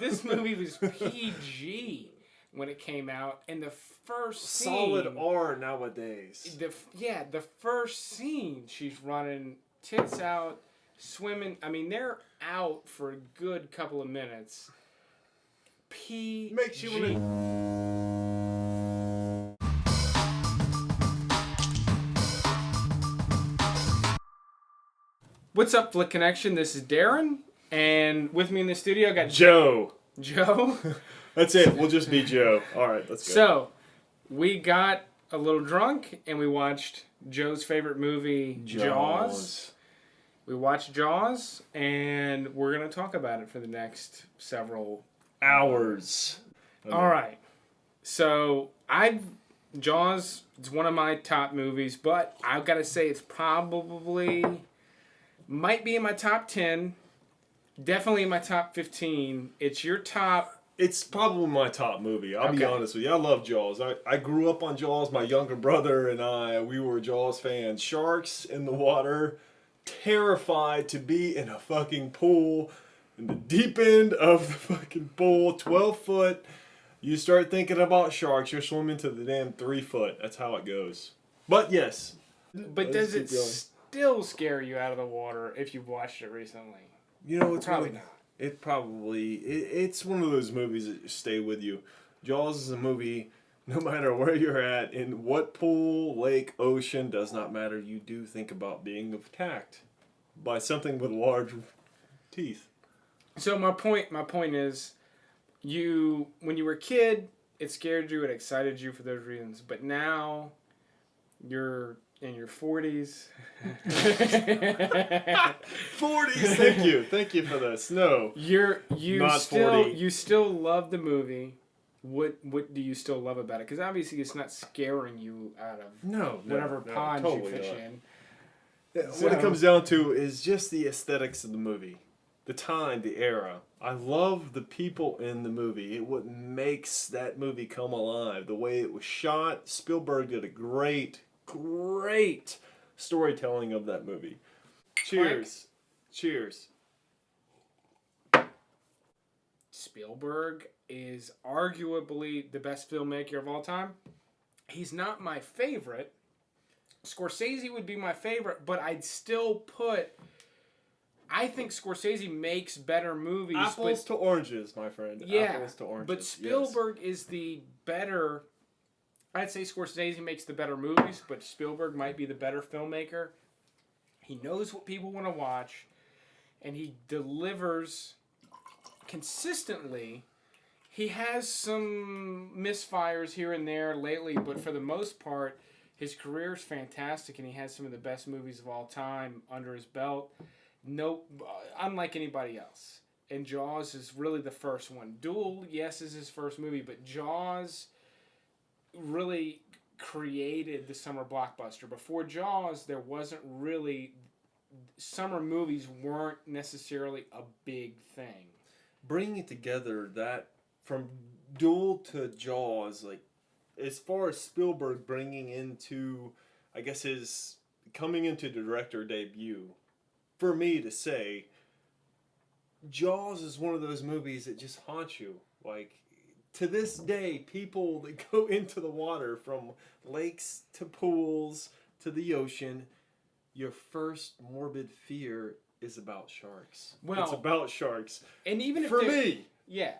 this movie was PG when it came out, and the first scene, solid R nowadays. The first scene, she's running tits out, swimming. I mean, they're out for a good couple of minutes. PG. Makes you want to. What's up, Flick Connection? This is Darren, and with me in the studio I got Joe. Joe? That's it. We'll just be Joe. All right, let's go. So, we got a little drunk, and we watched Joe's favorite movie, Jaws. We watched Jaws, and we're going to talk about it for the next several hours. Okay. All right. So, Jaws is one of my top movies, but I've got to say it's probably... might be in my top 10. Definitely in my top 15. It's your top... It's probably my top movie. I'll be honest with you. I love Jaws. I grew up on Jaws. My younger brother and we were Jaws fans. Sharks in the water. Terrified to be in a fucking pool. In the deep end of the fucking pool. 12 foot. You start thinking about sharks. You're swimming to the damn 3 foot. That's how it goes. But yes. But does it still scare you out of the water if you've watched it recently? You know, it's probably really, not. It probably it's one of those movies that stay with you. Jaws is a movie, no matter where you're at, in what pool, lake, ocean, does not matter. You do think about being attacked by something with large teeth. So my point is, when you were a kid, it scared you, it excited you for those reasons. But now, you're in your 40s. 40s, thank you for this. No, you still love the movie. What do you still love about it? Because obviously it's not scaring you out of whatever pond totally you fish not. in. What it comes down to is just the aesthetics of the movie, the time, the era. I love the people in the movie. What makes that movie come alive, the way it was shot. Spielberg did a great storytelling of that movie. Cheers. Cheers. Spielberg is arguably the best filmmaker of all time. He's not my favorite. Scorsese would be my favorite, but I'd still I think Scorsese makes better movies. Apples to oranges, my friend. Yeah, apples to oranges. But Spielberg is the better... I'd say Scorsese makes the better movies, but Spielberg might be the better filmmaker. He knows what people want to watch, and he delivers consistently. He has some misfires here and there lately, but for the most part, his career is fantastic, and he has some of the best movies of all time under his belt. Unlike anybody else. And Jaws is really the first one. Duel, yes, is his first movie, but Jaws really created the summer blockbuster. Before Jaws, there wasn't really... Summer movies weren't necessarily a big thing. Bringing together that, from Duel to Jaws, like, as far as Spielberg bringing into, I guess, his coming into director debut, for me to say, Jaws is one of those movies that just haunts you. Like, to this day, people that go into the water, from lakes to pools to the ocean, your first morbid fear is about sharks. Well, it's about sharks. And even if for me, yeah.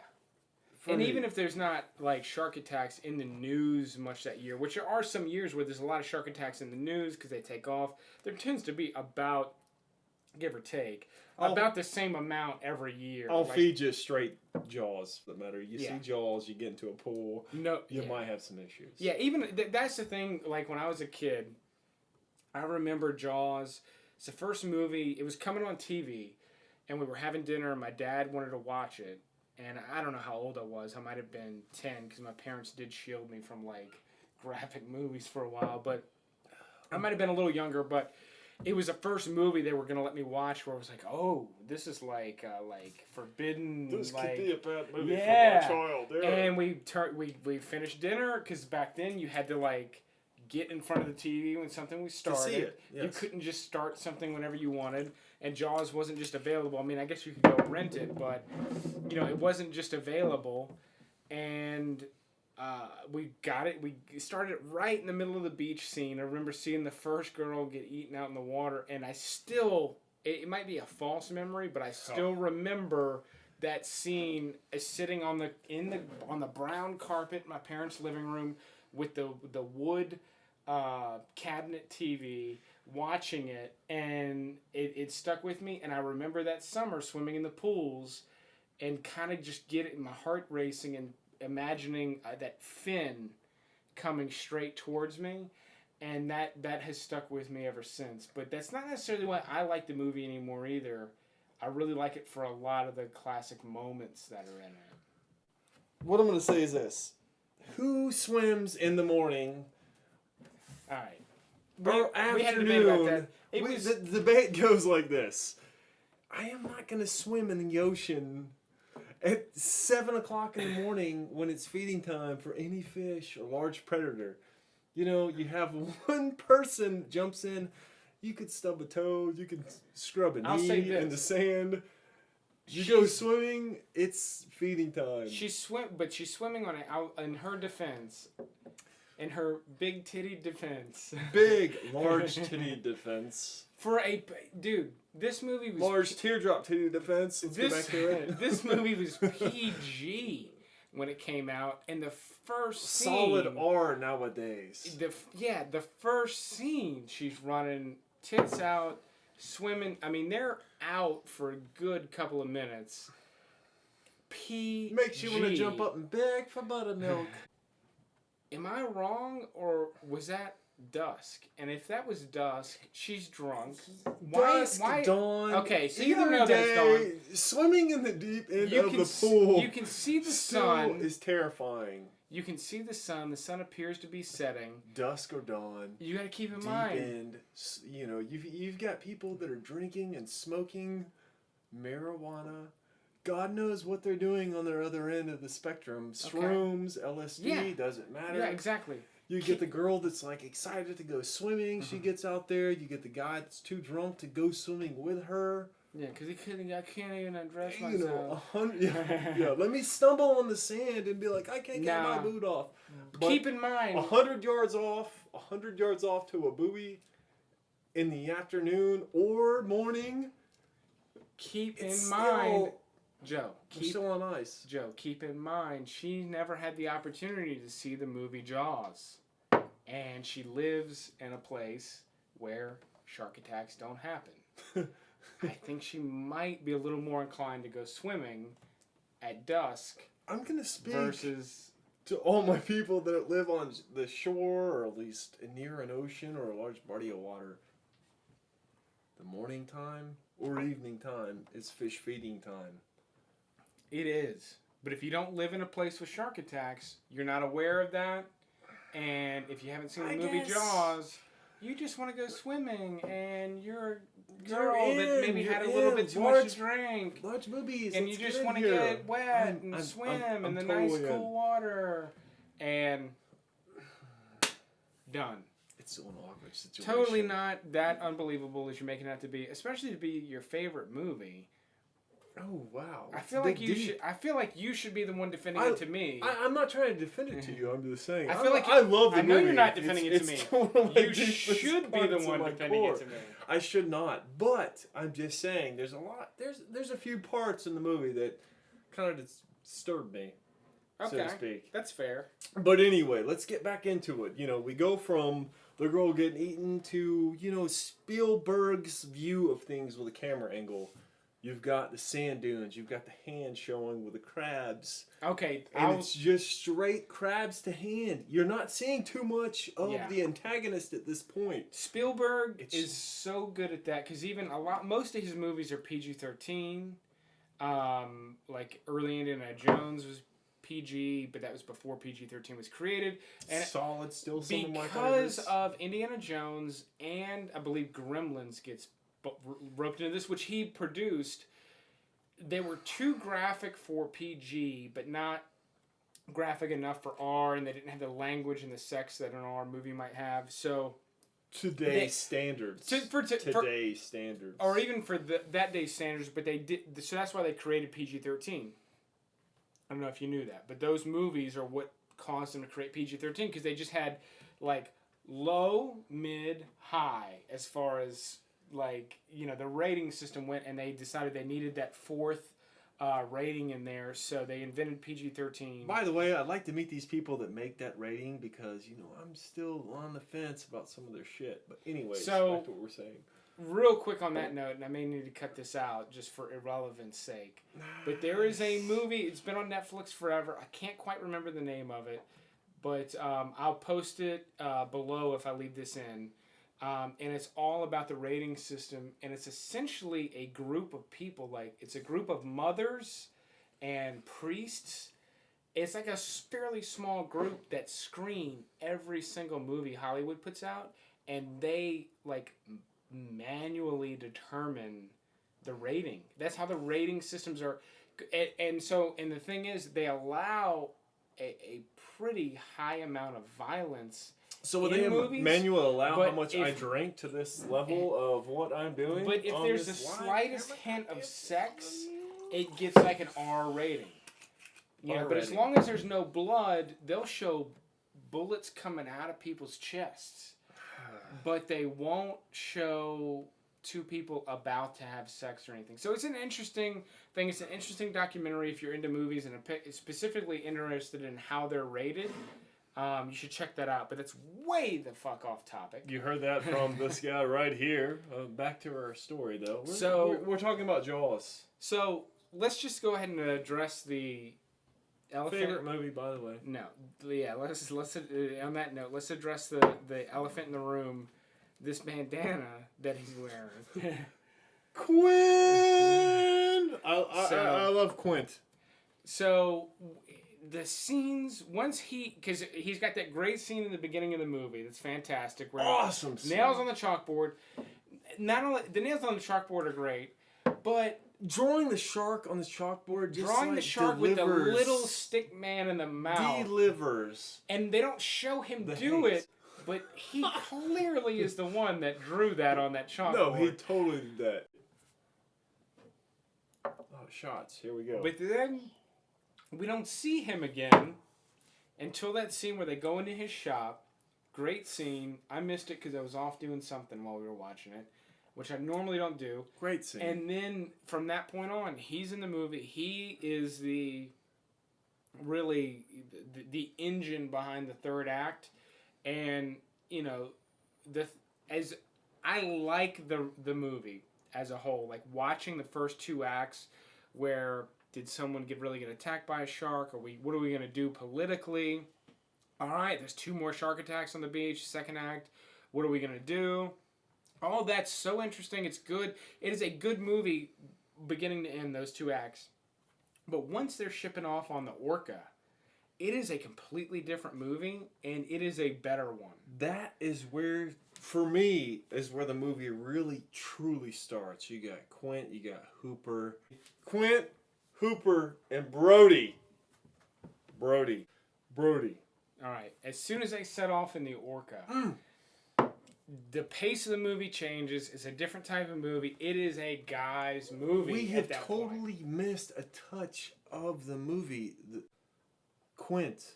Even if there's not like shark attacks in the news much that year, which there are some years where there's a lot of shark attacks in the news because they take off, there tends to be about, give or take, about the same amount every year. I'll feed you straight Jaws. No matter you see Jaws, you get into a pool. You might have some issues. Yeah, even that's the thing. Like when I was a kid, I remember Jaws. It's the first movie. It was coming on TV, and we were having dinner, and my dad wanted to watch it. And I don't know how old I was. I might have been 10 because my parents did shield me from like graphic movies for a while. But I might have been a little younger, but. It was the first movie they were going to let me watch where I was like, oh, this is like forbidden. This could be a bad movie for my child. Yeah. And we finished dinner because back then you had to like get in front of the TV when something was started. To see it. Yes. You couldn't just start something whenever you wanted. and Jaws wasn't just available. I mean, I guess you could go rent it, but you know, it wasn't just available, and we got it. We started right in the middle of the beach scene. I remember seeing the first girl get eaten out in the water, and I still, it might be a false memory, but I still remember that scene as sitting on the brown carpet in my parents' living room with the wood cabinet TV, watching it, and it stuck with me. And I remember that summer swimming in the pools and kind of just getting my heart racing and imagining that fin coming straight towards me, and that has stuck with me ever since. But that's not necessarily why I like the movie anymore either. I really like it for a lot of the classic moments that are in it. What I'm going to say is this. Who swims in the morning? All right. We had a debate about that. The debate goes like this. I am not going to swim in the ocean at 7 o'clock in the morning when it's feeding time for any fish or large predator. You know, you have one person jumps in. You could stub a toe. You could scrub a knee in the sand. You go swimming. It's feeding time. She's swimming on it. In her defense, in her big titty defense. Big, large titty defense. This movie was large teardrop titty defense. Let's get back to it. This movie was PG when it came out, and the first scene, solid R nowadays. The first scene, she's running tits out, swimming. I mean, they're out for a good couple of minutes. PG. Makes you want to jump up and beg for buttermilk. Am I wrong, or was that dusk? And if that was dusk, she's drunk. Why? Dawn. Okay, so you don't know that it's dawn. Swimming in the deep end of the pool. You can see the sun. Is terrifying. You can see the sun. The sun appears to be setting. Dusk or dawn. You got to keep in mind. Deep end. You know, you've got people that are drinking and smoking marijuana. God knows what they're doing on their other end of the spectrum. Shrooms, LSD, doesn't matter. Yeah, exactly. You get the girl that's like excited to go swimming. She gets out there. You get the guy that's too drunk to go swimming with her. Yeah, because I can't even undress myself. Let me stumble on the sand and be like, I can't get my boot off. But keep in mind, 100 yards off to a buoy in the afternoon or morning. Keep in mind, Joe. Still on ice. Joe, keep in mind, she never had the opportunity to see the movie Jaws, and she lives in a place where shark attacks don't happen. I think she might be a little more inclined to go swimming at dusk. I'm going to speak versus to all my people that live on the shore or at least near an ocean or a large body of water. The morning time or evening time is fish feeding time. It is. But if you don't live in a place with shark attacks, you're not aware of that. And if you haven't seen the movie Jaws, you just want to go swimming, and you're a girl that maybe had a little bit too much to drink. Large movies. And you just want to get wet and swim in the nice cool water. And done. It's an awkward situation. Totally not that unbelievable as you're making it out to be, especially to be your favorite movie. Oh wow! I feel like you should be the one defending it to me. I'm not trying to defend it to you. I'm just saying. I feel like I love the movie. I know you're not defending it to me. You should be the one defending it to me. I should not, but I'm just saying. There's a lot. There's a few parts in the movie that kind of disturbed me, so to speak. That's fair. But anyway, let's get back into it. You know, we go from the girl getting eaten to Spielberg's view of things with a camera angle. You've got the sand dunes. You've got the hand showing with the crabs. Okay. And it's just straight crabs to hand. You're not seeing too much of the antagonist at this point. Spielberg is so good at that because most of his movies are PG-13. Like early Indiana Jones was PG, but that was before PG-13 was created. And solid, still some of my favorites. Because of Indiana Jones and I believe Gremlins gets roped into this, which he produced. They were too graphic for PG, but not graphic enough for R, and they didn't have the language and the sex that an R movie might have. So today's standards. Today's standards. Or even for that day's standards, but they did. So that's why they created PG-13. I don't know if you knew that, but those movies are what caused them to create PG-13 because they just had like low, mid, high as far as like the rating system went, and they decided they needed that fourth rating in there, so they invented PG-13. By the way, I'd like to meet these people that make that rating because I'm still on the fence about some of their shit. But anyways, back to what we're saying. Real quick on that note, and I may need to cut this out just for irrelevance sake, but there is a movie. It's been on Netflix forever. I can't quite remember the name of it, but I'll post it below if I leave this in. And it's all about the rating system, and it's essentially a group of people. Like, it's a group of mothers and priests. It's like a fairly small group that screen every single movie Hollywood puts out, and they like manually determine the rating. That's how the rating systems are. And the thing is, they allow a pretty high amount of violence. So will they manually allow how much I drink to this level of what I'm doing? But if there's the slightest hint of sex, it gets like an R rating. But as long as there's no blood, they'll show bullets coming out of people's chests. But they won't show two people about to have sex or anything. So it's an interesting thing. It's an interesting documentary if you're into movies and specifically interested in how they're rated. You should check that out, but it's way the fuck off topic. You heard that from this guy right here. Back to our story, though. We're talking about Jaws. So let's just go ahead and address the elephant. Favorite movie, by the way. No, yeah. Let's on that note, let's address the elephant in the room. This bandana that he's wearing. Quint. I love Quint. So. The scenes, because he's got that great scene in the beginning of the movie that's fantastic. Where awesome scene. Nails on the chalkboard. Not only the nails on the chalkboard are great, but drawing the shark on the chalkboard, the shark with the little stick man in the mouth delivers. And they don't show him do it, but he clearly is the one that drew that on that chalkboard. No, he totally did that. Oh, shots. Here we go. But then we don't see him again until that scene where they go into his shop. Great scene. I missed it because I was off doing something while we were watching it, which I normally don't do. Great scene. And then from that point on, he's in the movie. He is the engine behind the third act. And, as I like the movie as a whole, like watching the first two acts where did someone really get attacked by a shark? What are we going to do politically? All right, there's 2 more shark attacks on the beach. Second act, what are we going to do? All that's so interesting. It's good. It is a good movie beginning to end, those 2 acts. But once they're shipping off on the Orca, it is a completely different movie, and it is a better one. That is where, for me, is where the movie really, truly starts. You got Quint, you got Hooper. Quint, Hooper, and Brody. Brody. All right. As soon as they set off in the Orca, the pace of the movie changes. It's a different type of movie. It is a guy's movie. We have totally missed a touch of the movie. Quint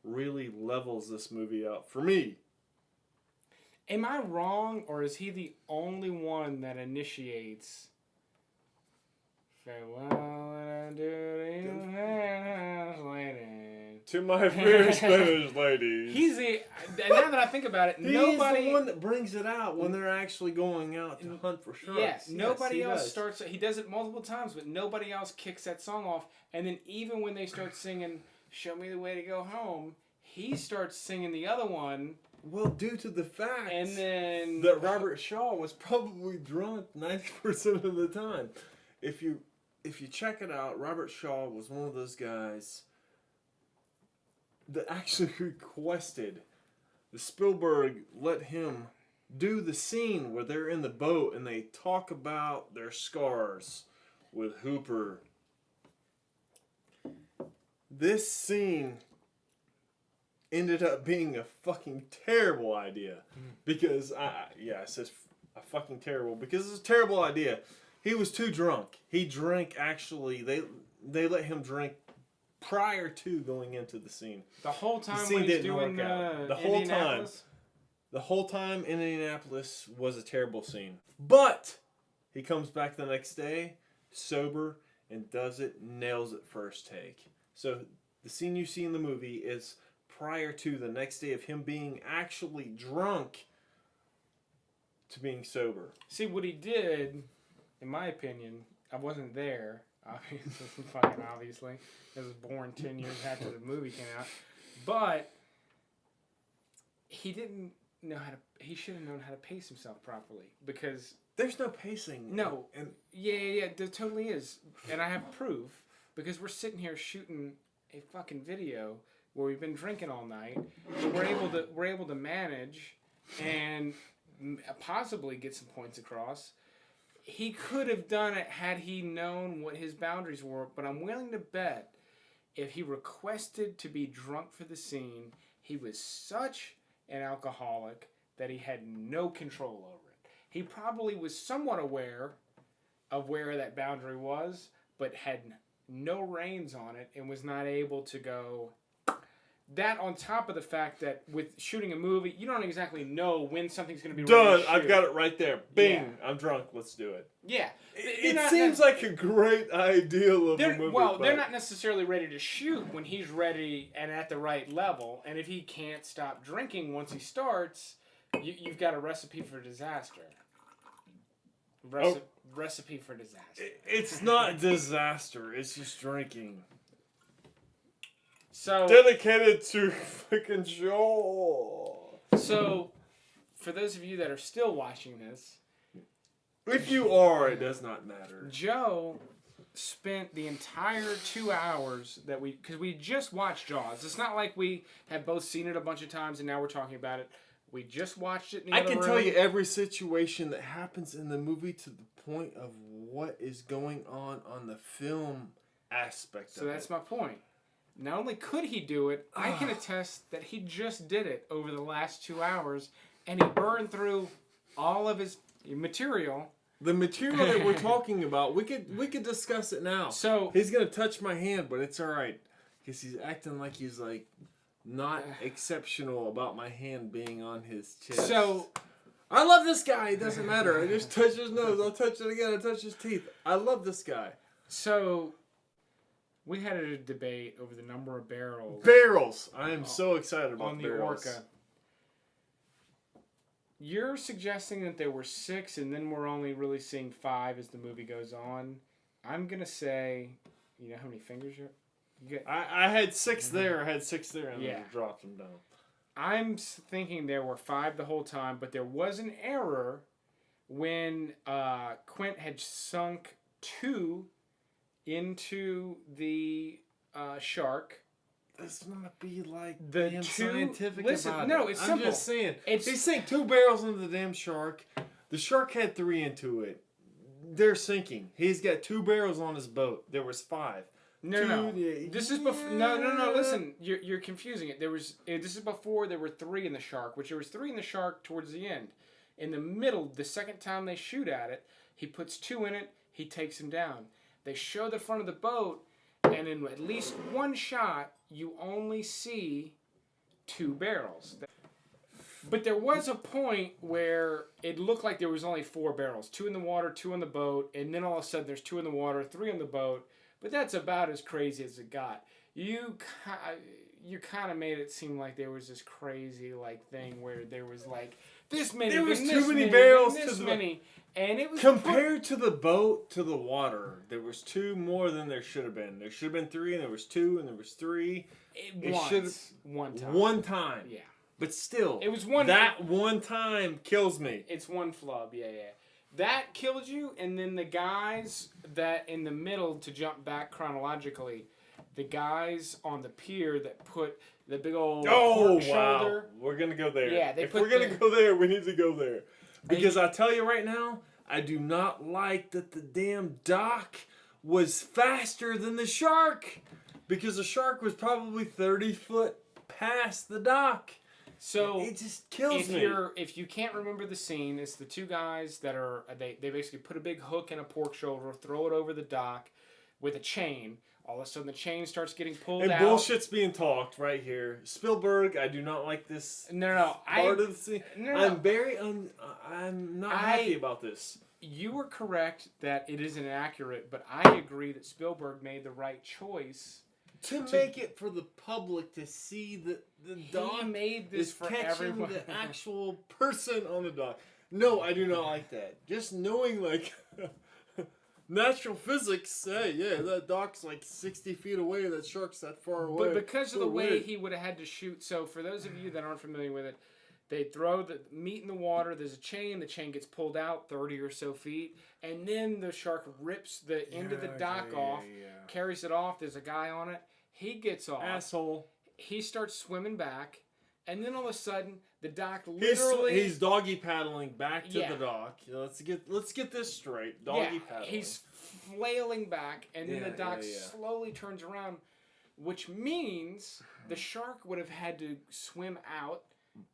really levels this movie out for me. Am I wrong, or is he the only one that initiates farewell and adieu to you, lady? To my fair Spanish ladies. He's now that I think about it, nobody... He's the one that brings it out when they're actually going out to hunt for sharks. Yes, nobody else starts... He does it multiple times, but nobody else kicks that song off. And then even when they start singing Show Me the Way to Go Home, he starts singing the other one. Well, due to the fact that Robert Shaw was probably drunk 90% of the time. If you check it out, Robert Shaw was one of those guys that actually requested the Spielberg let him do the scene where they're in the boat and they talk about their scars with Hooper. This scene ended up being a fucking terrible idea. Because, it's just a fucking terrible, because it's a terrible idea. He was too drunk. He drank, actually, they let him drink prior to going into the scene. The whole time the scene when he's didn't doing work out. The whole time in Indianapolis was a terrible scene. But he comes back the next day, sober, and does it, nails it first take. So the scene you see in the movie is prior to the next day of him being actually drunk to being sober. See, what he did, in my opinion, I wasn't there, obviously. I was born 10 years after the movie came out. But he didn't know he should have known how to pace himself properly, because there's no pacing. No. Yeah, there totally is. And I have proof, because we're sitting here shooting a fucking video where we've been drinking all night. We're able to manage and possibly get some points across. He could have done it had he known what his boundaries were, but I'm willing to bet if he requested to be drunk for the scene, he was such an alcoholic that he had no control over it. He probably was somewhat aware of where that boundary was, but had no reins on it and was not able to go. That on top of the fact that with shooting a movie, you don't exactly know when something's going to be done. Ready to shoot. I've got it right there. Bing. Yeah. I'm drunk. Let's do it. Yeah. It seems like a great ideal of a movie. Well, they're not necessarily ready to shoot when he's ready and at the right level. And if he can't stop drinking once he starts, you've got a recipe for disaster. Recipe for disaster. It's not disaster. It's just drinking. So dedicated to fucking Joel. So, for those of you that are still watching this, if you are, it does not matter. Joe spent the entire 2 hours that because we just watched Jaws. It's not like we have both seen it a bunch of times and now we're talking about it. We just watched it in the I other can room. tell you every situation that happens in the movie to the point of what is going on the film aspect of it. So that's my point. Not only could he do it, I can attest that he just did it over the last 2 hours, and he burned through all of his material. The material that we're talking about, we could discuss it now. So he's gonna touch my hand, but it's all right because he's acting like he's like not exceptional about my hand being on his chest. So I love this guy. It doesn't matter. I just touch his nose. I'll touch it again. I touch his teeth. I love this guy. So we had a debate over the number of barrels. Barrels! I am so excited about on the barrels. Orca. You're suggesting that there were 6 and then we're only really seeing 5 as the movie goes on. I'm going to say, you know how many fingers you get? I had 6 there. I had 6 there and then I dropped them down. I'm thinking there were 5 the whole time, but there was an error when Quint had sunk 2 into the shark. Let's not be like the damn 2 scientific listen, about no, it. it's I'm simple. just saying. He It's sank 2 barrels into the damn shark. The shark had 3 into it. They're sinking. He's got 2 barrels on his boat. There was 5. no. This is before. No. Listen, you're confusing it. This is before there were 3 in the shark, which there was 3 in the shark towards the end. In the middle, the second time they shoot at it, he puts 2 in it. He takes him down. They show the front of the boat, and in at least one shot, you only see 2 barrels. But there was a point where it looked like there was only 4 barrels. 2 in the water, 2 on the boat, and then all of a sudden there's 2 in the water, 3 on the boat. But that's about as crazy as it got. You kind of made it seem like there was this crazy thing where there was this many. There was and too this many many, barrels and to this the many, and it was compared to the boat to the water. There was 2 more than there should have been. There should have been 3, and there was 2, and there was 3. One time. One time. Yeah. But still, It was one. that one time kills me. It's one flub. Yeah. That killed you, and then the guys that in the middle, to jump back chronologically, the guys on the pier that put the big old pork shoulder. We're gonna go there. Yeah, if we're gonna go there, we need to go there. Because I tell you right now, I do not like that the damn dock was faster than the shark. Because the shark was probably 30 foot past the dock. So it just kills me. If you can't remember the scene, it's the two guys that are they basically put a big hook in a pork shoulder, throw it over the dock with a chain. All of a sudden, the chain starts getting pulled out. And bullshit's being talked right here. Spielberg, I do not like this. Part of the scene. I'm not happy about this. You were correct that it isn't accurate, but I agree that Spielberg made the right choice. To make it for the public to see the dog made this for catching everyone. the actual person on the dock. No, I do not like that. Just knowing like natural physics say, that dock's like 60 feet away, that shark's that far away. But because of the way he would have had to shoot, so for those of you that aren't familiar with it, they throw the meat in the water, there's a chain, the chain gets pulled out 30 or so feet, and then the shark rips the end of the dock off, carries it off, there's a guy on it, he gets off. Asshole. He starts swimming back, and then all of a sudden, the dock literally... He's doggy paddling back to the dock. Let's get this straight. Doggy paddling. He's flailing back, and then the dock slowly turns around, which means the shark would have had to swim out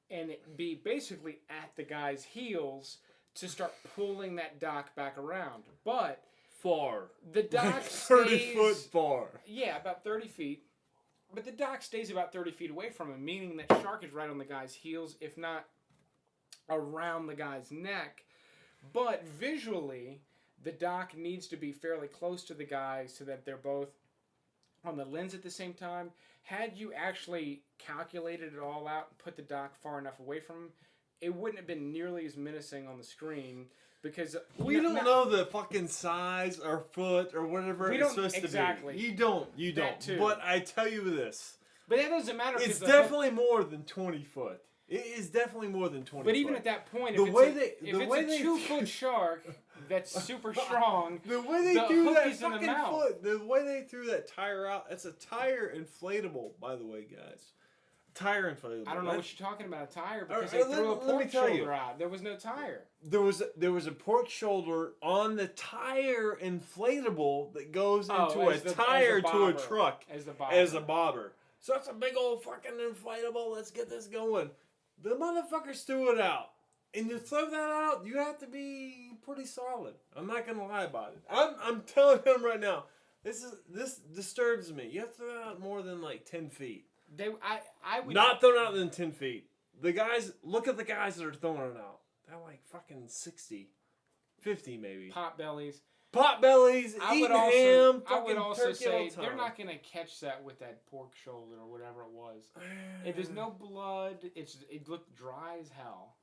and be basically at the guy's heels to start pulling that dock back around. But far. The dock 30 foot far. Yeah, about 30 feet. But the dock stays about 30 feet away from him, meaning that shark is right on the guy's heels, if not around the guy's neck. But visually, the dock needs to be fairly close to the guy so that they're both on the lens at the same time. Had you actually calculated it all out and put the dock far enough away from him, it wouldn't have been nearly as menacing on the screen because we don't know the fucking size or foot or whatever it's supposed to be. You don't. Too. But I tell you this. But that doesn't matter. It's definitely more than 20 foot. It is definitely more than 20 But foot. even at that point, if it's a 2-foot shark that's super strong, the way they threw that fucking foot, the way they threw that tire out, it's a tire inflatable, by the way, guys. Tire inflatable. I don't know what you're talking about, a tire, because they threw a pork shoulder out. There was no tire. There was a pork shoulder on the tire inflatable that goes into a tire to a truck as a bobber. So it's a big old fucking inflatable. Let's get this going. The motherfuckers threw it out. And to throw that out, you have to be pretty solid. I'm not gonna lie about it. I'm telling him right now. This disturbs me. You have to throw it out more than like 10 feet. I would not thrown out than 10 feet. The guys, look at the guys that are throwing it out. They're like fucking 60, 50 maybe. Pot bellies, I would also say they're not gonna catch that with that pork shoulder or whatever it was. If there's no blood, it looked dry as hell.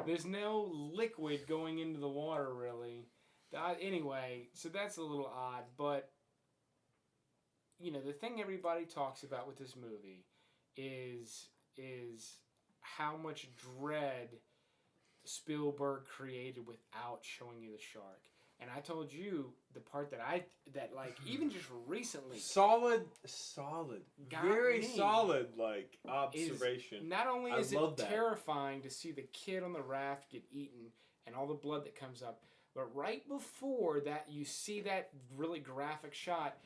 There's no liquid going into the water really. Anyway, so that's a little odd, but you know, the thing everybody talks about with this movie is how much dread Spielberg created without showing you the shark. And I told you the part that even just recently solid very solid like observation. Not only is it terrifying to see the kid on the raft get eaten and all the blood that comes up, but right before that you see that really graphic shot.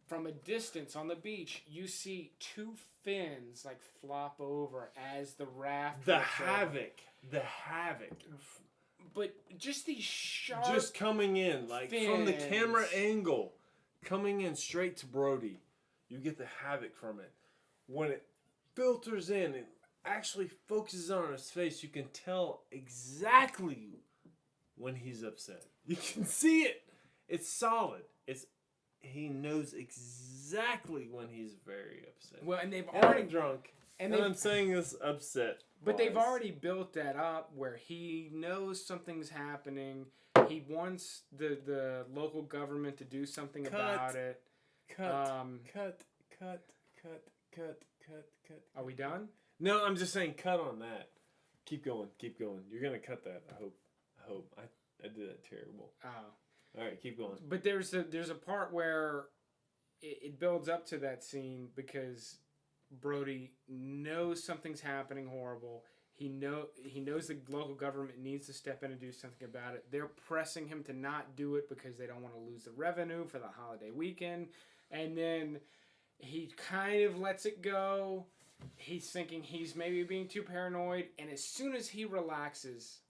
From a distance on the beach, you see two fins like flop over as the raft. The havoc. But just these sharp just coming in, like fins. From the camera angle, coming in straight to Brody, you get the havoc from it. When it filters in, it actually focuses on his face. You can tell exactly when he's upset. You can see it. It's solid. He knows exactly when he's very upset. Well, and they've already drunk. And I'm saying this upset. But they've already built that up where he knows something's happening. He wants the local government to do something about it. Cut. Are we done? No, I'm just saying cut on that. Keep going. You're gonna cut that. I hope. I did that terrible. Oh. All right, keep going. But there's a part where it builds up to that scene because Brody knows something's happening horrible. He knows the local government needs to step in and do something about it. They're pressing him to not do it because they don't want to lose the revenue for the holiday weekend. And then He kind of lets it go. He's thinking he's maybe being too paranoid, and as soon as he relaxes,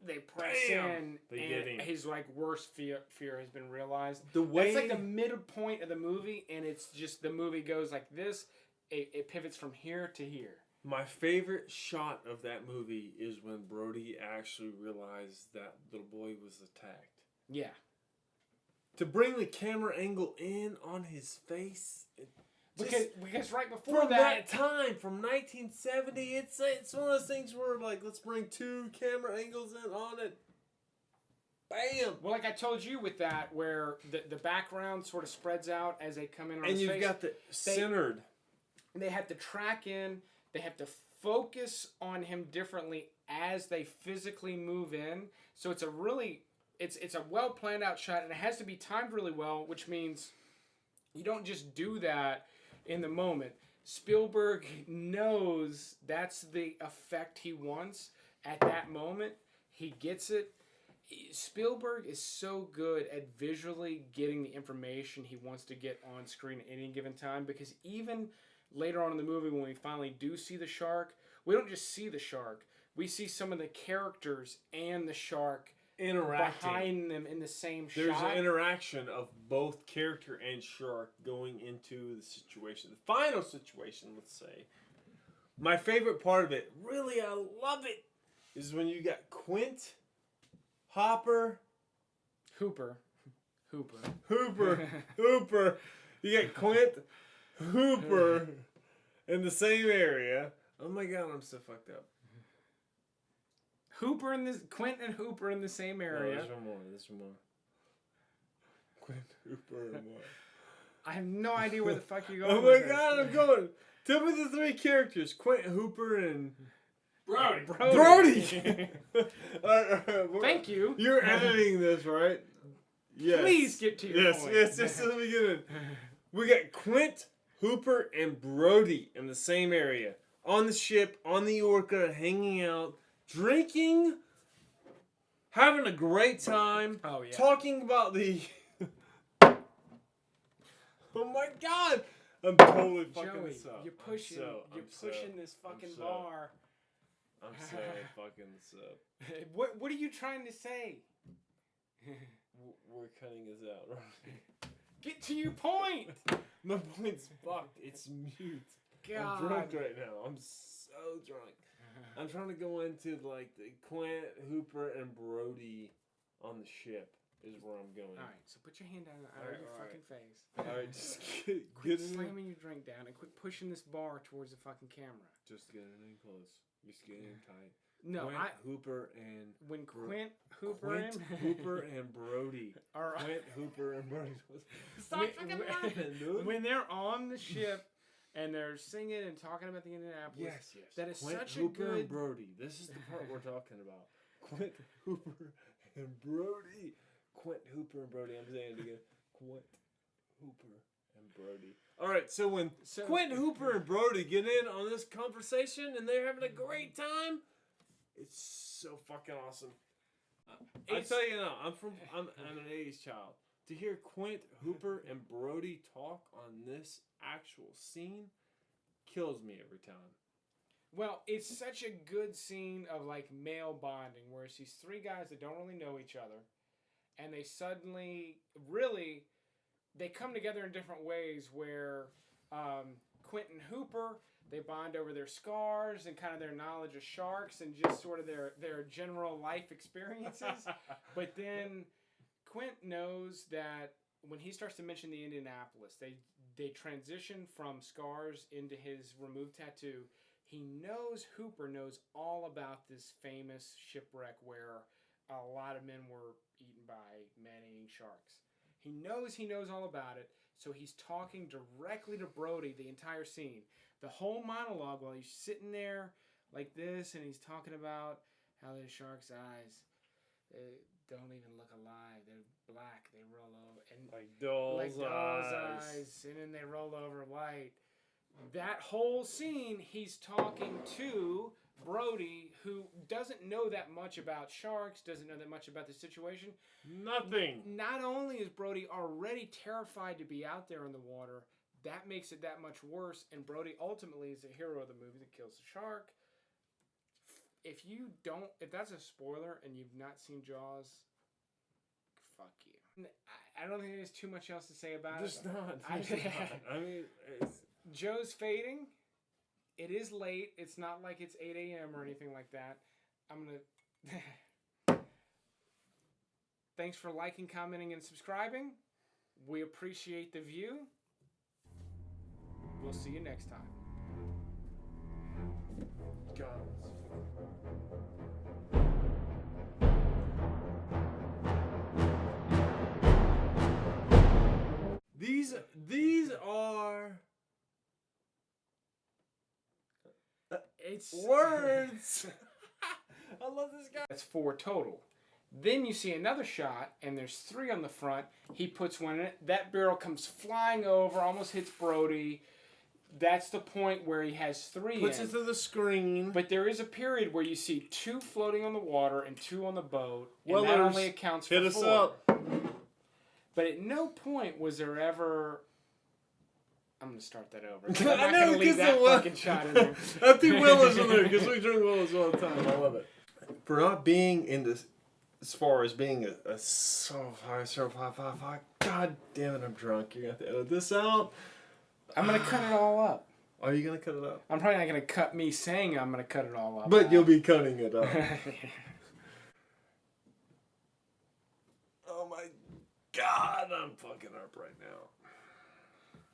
they press in, and his like worst fear has been realized. That's like the midpoint of the movie, and it's just the movie goes like this. It pivots from here to here. My favorite shot of that movie is when Brody actually realized that little boy was attacked. Yeah. To bring the camera angle in on his face. Because right before from that time, from 1970, it's one of those things where like, let's bring 2 camera angles in on it. Bam! Well, like I told you with that, where the background sort of spreads out as they come in on his face. And you've got the centered. They have to track in. They have to focus on him differently as they physically move in. So it's a really... It's a well planned out shot, and it has to be timed really well, which means you don't just do that in the moment. Spielberg knows that's the effect he wants at that moment. He gets it. Spielberg is so good at visually getting the information he wants to get on screen at any given time, because even later on in the movie when we finally do see the shark, we don't just see the shark. We see some of the characters and the shark interacting behind them in the same shot. There's an interaction of both character and shark going into the situation. The final situation, let's say. My favorite part of it, really I love it, is when you got Quint, Hooper. You got Quint, Hooper in the same area. Oh my god, I'm so fucked up. Quint and Hooper in the same area. No, there's one more. Quint, Hooper, and more. I have no idea where the fuck you're going. Oh my god, I'm going. Tell me the 3 characters: Quint, Hooper, and Brody. Thank you. You're editing this, right? Yes. Please get to your point. Yes, just to the beginning. We got Quint, Hooper, and Brody in the same area. On the ship, on the Orca, hanging out, drinking, having a great time, talking about the... Oh my god! I'm totally fucking this up. You're pushing this fucking bar. I'm so fucking this up. What are you trying to say? We're cutting this out, right? Get to your point! My point's fucked. It's mute. God. I'm drunk right now. I'm so drunk. I'm trying to go into like the Quint, Hooper, and Brody on the ship is where I'm going. Alright, so put your hand down out of your fucking face. Alright, just quit slamming your drink down and quit pushing this bar towards the fucking camera. Just getting in close. Just getting in tight. No, Quint, Hooper, and... Quint, Hooper, and Brody. Alright. Quint, Hooper, and Brody. Stop fucking laughing, dude. When they're on the ship... And they're singing and talking about the Indianapolis. Yes. That is Quint, such Hooper, a good... and Brody. This is the part we're talking about. Quint, Hooper, and Brody. Quint, Hooper, and Brody. I'm saying it again. Quint, Hooper, and Brody. All right, so when Quint, Hooper, and Brody get in on this conversation and they're having a great time, it's so fucking awesome. I tell you now, I'm an 80s child. To hear Quint, Hooper, and Brody talk on this actual scene kills me every time. Well, it's such a good scene of like male bonding, where it's these 3 guys that don't really know each other, and they suddenly they come together in different ways. Where Quint and Hooper, they bond over their scars and kind of their knowledge of sharks and just sort of their general life experiences. But then Quint knows that when he starts to mention the Indianapolis, they transition from scars into his removed tattoo. He knows Hooper knows all about this famous shipwreck where a lot of men were eaten by man-eating sharks. He knows all about it, so he's talking directly to Brody the entire scene. The whole monologue while he's sitting there like this, and he's talking about how the shark's eyes... don't even look alive. They're black. They roll over. And like doll's eyes. And then they roll over white. That whole scene, he's talking to Brody, who doesn't know that much about sharks, doesn't know that much about the situation. Nothing. Not only is Brody already terrified to be out there in the water, that makes it that much worse. And Brody ultimately is the hero of the movie that kills the shark. If that's a spoiler and you've not seen Jaws, fuck you. I don't think there's too much else to say about There's it. not. I mean, Joe's fading. It is late. It's not like it's 8 a.m. or anything like that. I'm gonna. Thanks for liking, commenting, and subscribing. We appreciate the view. We'll see you next time. God. These are It's words. I love this guy. That's 4 total. Then you see another shot, and there's 3 on the front. He puts one in it. That barrel comes flying over, almost hits Brody. That's the point where he has 3 Puts in. it to the screen. But there is a period where you see 2 floating on the water and 2 on the boat, and Well, that only accounts for hit 4. us up. But at no point was there ever... I'm going to start that over. I'm I not know, going to leave 'cause that the Will- fucking shot in there. I think Willow's in there because we drink Willow's all the time. I love it. For not being in this, as far as being a so high. God damn it, I'm drunk. You got to edit this out. I'm going to cut it all up. Are you gonna cut it up? I'm probably not going to cut me saying I'm going to cut it all up. But you'll be cutting it up. Oh my God, I'm fucking up right now.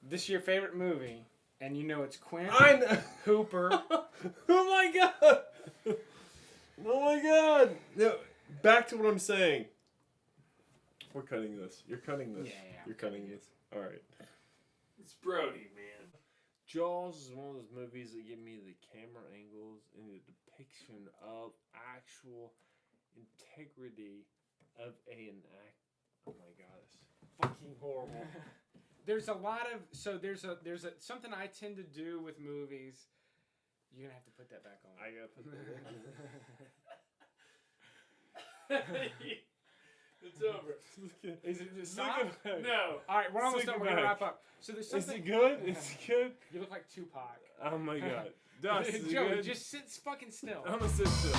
This is your favorite movie, and you know it's Quint, I know. Hooper. Oh my God. Oh my God. No, back to what I'm saying. We're cutting this. You're cutting this. Yeah. You're cutting this. All right. It's Brody, man. Jaws is one of those movies that give me the camera angles and the depiction of actual integrity of an act. Oh my God, it's fucking horrible. There's a lot of there's something I tend to do with movies. You're gonna have to put that back on. I gotta put that in. It's over. Is it just Look soft? at that. No. All right, we're almost Look done. at We're gonna that. wrap up. So there's Is something. it good? Is it good? You look like Tupac. Oh my God. Dust, is it Joey, good? just sit fucking still. I'm gonna sit still.